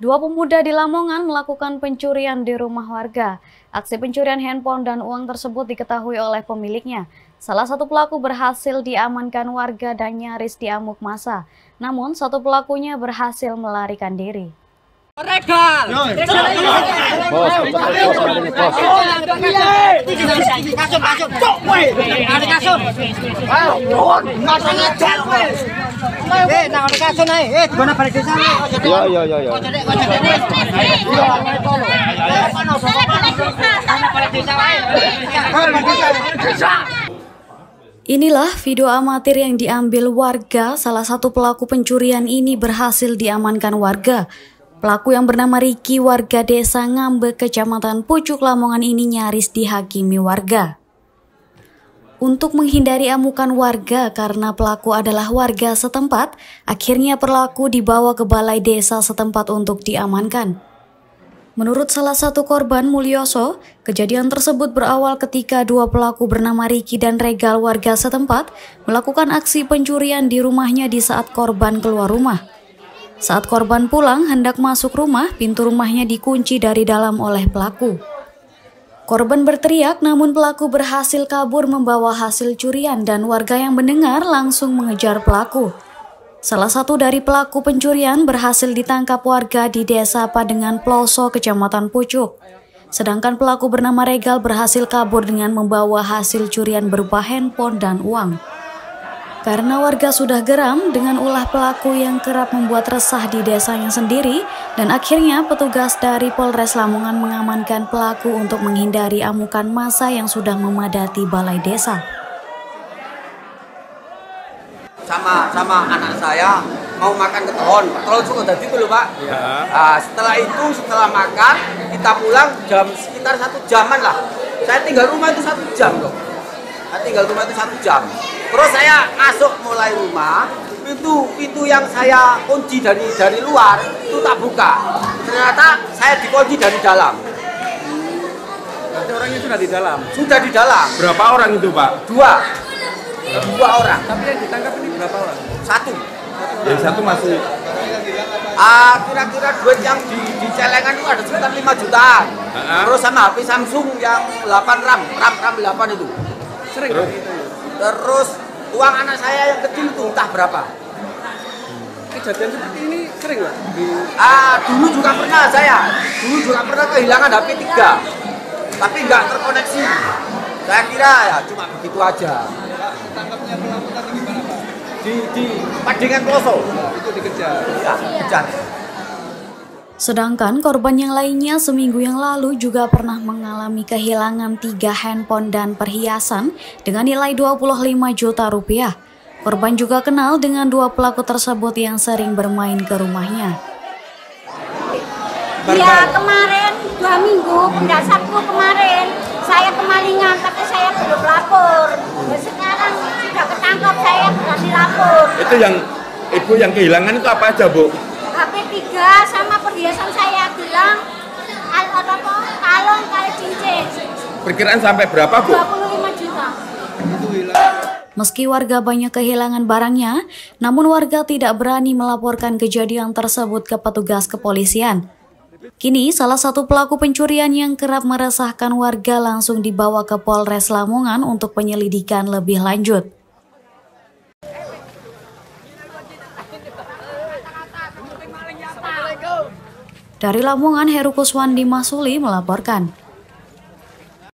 Dua pemuda di Lamongan melakukan pencurian di rumah warga. Aksi pencurian handphone dan uang tersebut diketahui oleh pemiliknya. Salah satu pelaku berhasil diamankan warga dan nyaris diamuk massa. Namun, satu pelakunya berhasil melarikan diri. Inilah video amatir yang diambil warga. Salah satu pelaku pencurian ini berhasil diamankan warga. Pelaku yang bernama Riki, warga desa Ngambe, Kecamatan Pucuk, Lamongan ini nyaris dihakimi warga. Untuk menghindari amukan warga karena pelaku adalah warga setempat, akhirnya pelaku dibawa ke balai desa setempat untuk diamankan. Menurut salah satu korban, Mulyoso, kejadian tersebut berawal ketika dua pelaku bernama Riki dan Regal, warga setempat, melakukan aksi pencurian di rumahnya di saat korban keluar rumah. Saat korban pulang hendak masuk rumah, pintu rumahnya dikunci dari dalam oleh pelaku. Korban berteriak, namun pelaku berhasil kabur membawa hasil curian dan warga yang mendengar langsung mengejar pelaku. Salah satu dari pelaku pencurian berhasil ditangkap warga di Desa Padengan Ploso, Kecamatan Pucuk. Sedangkan pelaku bernama Regal berhasil kabur dengan membawa hasil curian berupa handphone dan uang. Karena warga sudah geram dengan ulah pelaku yang kerap membuat resah di desanya sendiri, dan akhirnya petugas dari Polres Lamongan mengamankan pelaku untuk menghindari amukan massa yang sudah memadati balai desa. Sama anak saya mau makan ketelon suka tadi itu loh Pak. Ya. Nah, setelah makan kita pulang jam sekitar 1 jaman lah. Saya tinggal rumah itu 1 jam loh. Terus saya masuk mulai rumah, pintu yang saya kunci dari luar itu tak buka. Ternyata saya dikunci dari dalam. Berarti orangnya sudah di dalam? Sudah di dalam. Berapa orang itu Pak? Dua orang. Tapi yang ditangkap ini berapa orang? Satu. Yang satu masih? Kira-kira duit yang di celengan itu ada sekitar 5 jutaan. Terus sama HP Samsung yang 8 RAM 8 itu. Sering gitu. Terus uang anak saya yang kecil itu entah berapa. Kejadian seperti ini sering Pak? Dulu juga pernah kehilangan HP 3, tapi nggak terkoneksi. Saya kira ya cuma begitu aja. Tangkapnya pelaku tadi gimana Pak? Di Padengan Ploso. Itu dikejar? Ya, kejar. Sedangkan korban yang lainnya seminggu yang lalu juga pernah mengalami kehilangan 3 handphone dan perhiasan dengan nilai 25 juta rupiah. Korban juga kenal dengan dua pelaku tersebut yang sering bermain ke rumahnya. Ya kemarin 2 minggu, pindah Sabtu kemarin, saya kemalingan tapi saya belum lapor. Sekarang sudah ketangkap, saya berani lapor. Itu yang ibu yang kehilangan itu apa aja Bu? HP 3 sama perhiasan saya bilang kalung kali cincin. Perkiraan sampai berapa Bu? 25 juta. Meski warga banyak kehilangan barangnya, namun warga tidak berani melaporkan kejadian tersebut ke petugas kepolisian. Kini salah satu pelaku pencurian yang kerap meresahkan warga langsung dibawa ke Polres Lamongan untuk penyelidikan lebih lanjut. Dari Lamongan, Heru Kuswandi Masuli melaporkan.